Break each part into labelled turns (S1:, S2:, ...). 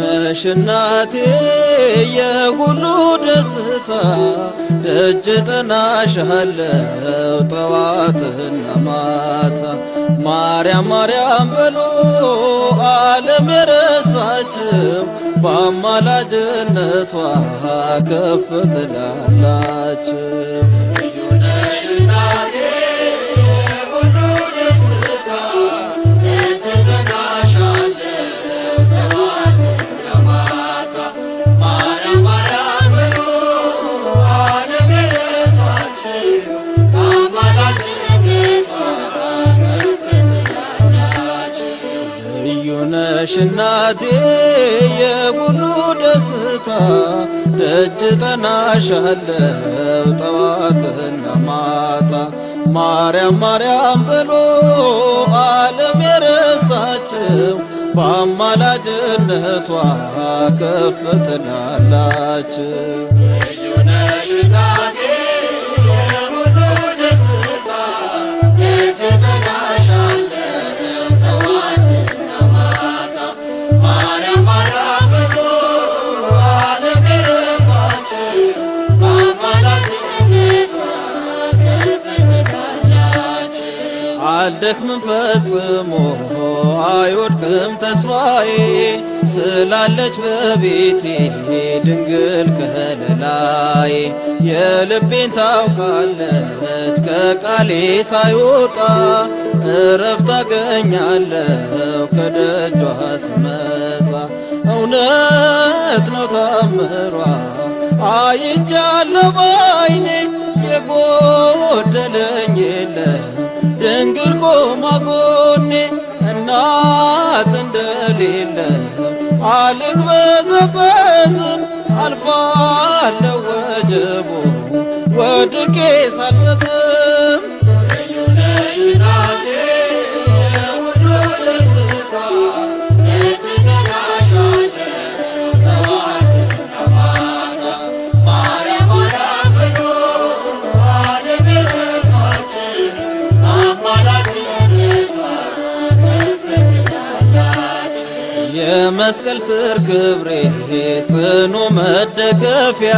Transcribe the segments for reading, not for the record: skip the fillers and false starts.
S1: ነሽ እናቴ የሁሉ ደስታ ደጅ ጥናሻለው ጠዋትና ማታ ማርያም ማርያም በሎ ዓለም የረሳችው በአማላጅነቷ ከፍ ትላላችሁ። ነሽ እናቴ የሁሉ ደስታ ደጅ ጠናሻለው ጠዋትና ማታ ማርያም ማርያም ብሎ ዓለም የረሳችው በአማላጅነቷ ከፍ ትላላችሁ። አልደክምም ፈጽሞ አይወድቅም ተስፋዬ ስላለች በቤቴ ድንግል ከለላዬ የልቤን ታውቃለች ከቃሌ ሳይወጣ እረፍት አገኛለሁ ከደጇ ስመጣ እውነት ነው ታምሯ አይቻለሁ ባይኔ የጎደለኝ የለም ድንግል ቆማ ጎኔ እናት እንደሌለ አልቅበዘበዝም አልፋለሁ ወጀቡ ወድቄ ሳልሰትም የመስቀል ስር ክብሬ ጽኑ መደገፊያ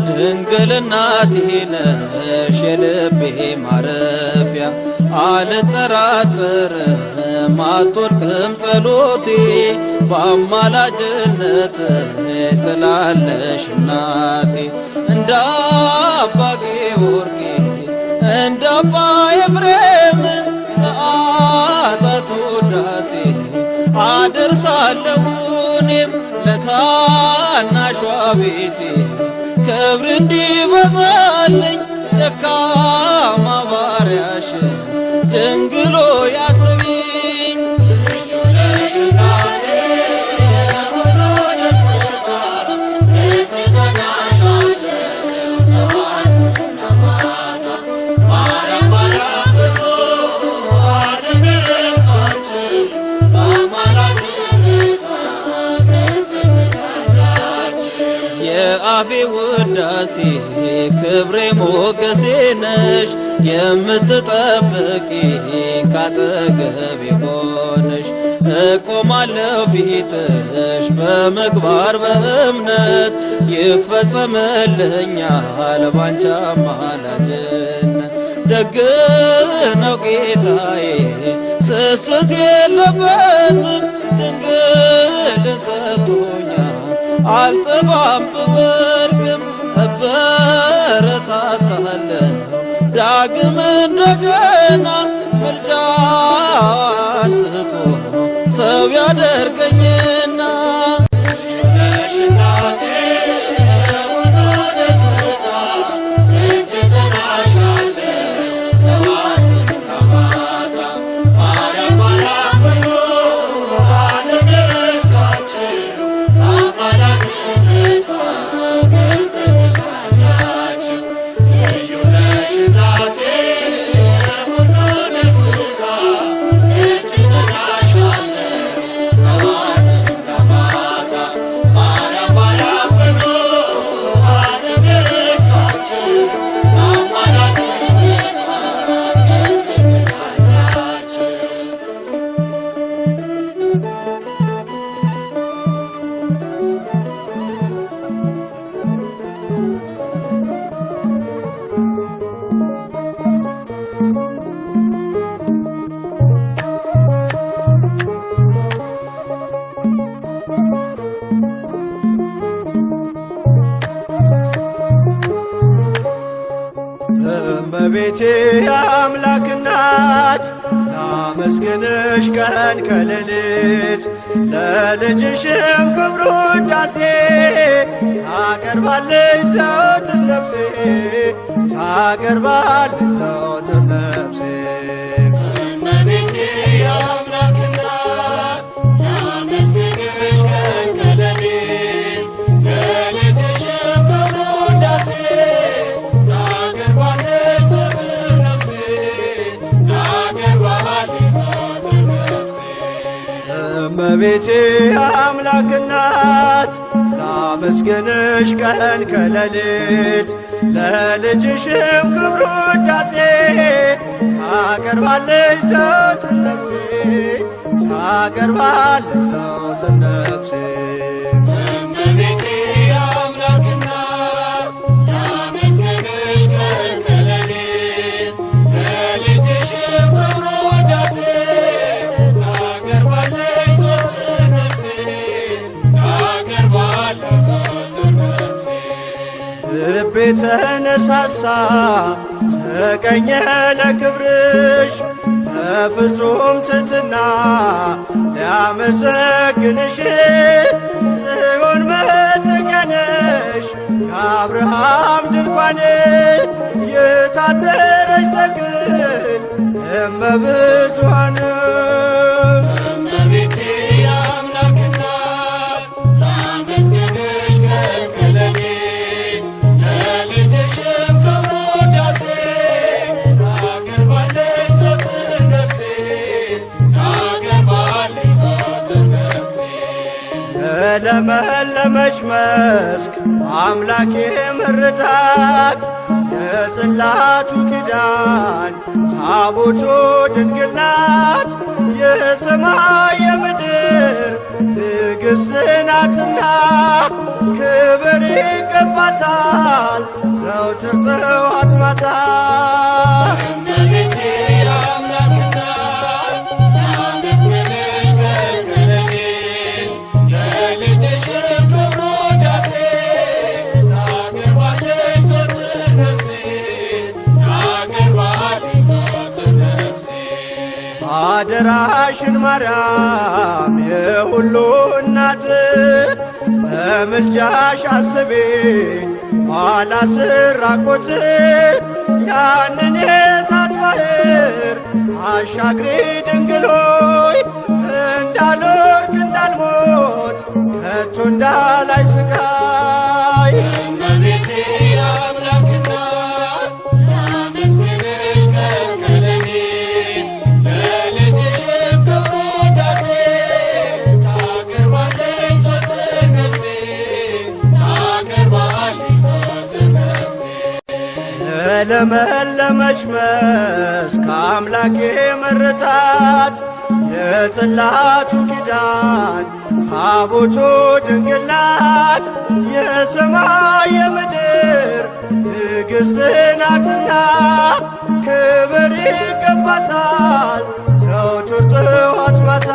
S1: ድንግል እናቴ ነሽ የልቤ ማረፊያ አልጠራጠርም አትወድቅም ጸሎቴ በአማላጅነትሽ ስላለሽ እናቴ እንደ አባ ጊዮርጊስ እንደ አባ ኤፍሬም ሰዓታቱ ውዳሴ አደርሳለሁ እኔም ለታናሿ ቤቴ ክብር እንዲበዛልኝ ደካማ ባሪያሽን ድንግሎ ያስቢኝ። የአፌ ውዳሴ ክብሬ ሞገሴ ነሽ የምትጠብቂ ካጠገቤ ሆነሽ እቆማለሁ ፊትሽ በምግባር በእምነት ይፈጸምልኛል ባንቺ አማላጅነት። ደግ ነው ጌታዬ ስስት የለበትም ድንግልን ሰጥቶኛል አልጠፋም ብወድቅም እበረታታለሁ ዳግም እንደገና ምልጃዋን ስቶ ሰው ያደርገኝና
S2: እመቤቴ የአምላክ እናት ላመስግንሽ ቀን ከሌሊት ለልጅሽም ክብር ውዳሴ ታቀርባለች ዘወትር ነፍሴ ታቀርባለች ዘወትር ነፍሴ
S3: እመቤቴ የአምላክ እናት ላመስግንሽ ቀን ከሌሊት ለልጅሽም ክብር ውዳሴ
S2: እመቤቴ የአምላክ እናት ላመስግንሽ ቀን ከሌሊት ለልጅሽም ክብር ውዳሴ ታቀርባለች ዘወትር ነፍሴ ታቀርባለች ዘወትር ነፍሴ
S3: እመቤቴ የአምላክ እናት ላመስግንሽ ቀን ከሌሊት ለልጅሽም ክብር ውዳሴ
S2: ልቤ ተነሳሳ ተቀኘ ለክብርሽ በፍጹም ትሕትና ሊያመሰግንሽ ጽዮን መጠጊያ ነሽ የአብርሃም ድንኳን የታደረች ተክል እመብዙኃን
S3: እመቤቴ የአምላክ እናት ላመስግንሽ ቀን ከሌሊት ለልጅሽም ክብር ውዳሴ ታቀርባለች ዘወትር ነፍሴ ታቀርባለች ዘወትር ነፍሴ
S2: የለመለመች መስክ አምላኬ መረጣት የጽላቱ ኪዳን ታቦቱ ድንግል ናት የሰማይ የምድር ንግሥት ናትና ክብር ይገባታል ዘወትር ጠዋት ማታ
S3: እመቤቴ የአምላክ እናት ላመስግንሽ ቀን ከሌሊት ለልጅሽም ክብር ውዳሴ ታቀርባለች ዘወትር ነፍሴ ታቀርባለች ዘወትር ነፍሴ
S2: አደራሽን ማርያም የሁሉ እናት በምልጃሽ አስቤኝ ኋላ ስራቆት ያንን የእሳት ባሕር አሻግሪ ድንግል ሆይ እንዳልወድቅ እንዳልሞት ከቶ እንዳላይ ስቃይ
S3: እመቤቴ የአምላክ እናት ላመስግንሽ ቀን ከሌሊት ለልጅሽም ክብር ውዳሴ ታቀርባለች ዘወትር ነፍሴ ታቀርባለች ዘወትር ነፍሴ
S2: የለመለመች መስክ አምላኬ መረጣት የጽላቱ ኪዳን ታቦቱ ድንግል ናት የሰማይ የምድር ንግሥት ናትና ክብር ይገባታል ዘወትር ጠዋት ማታ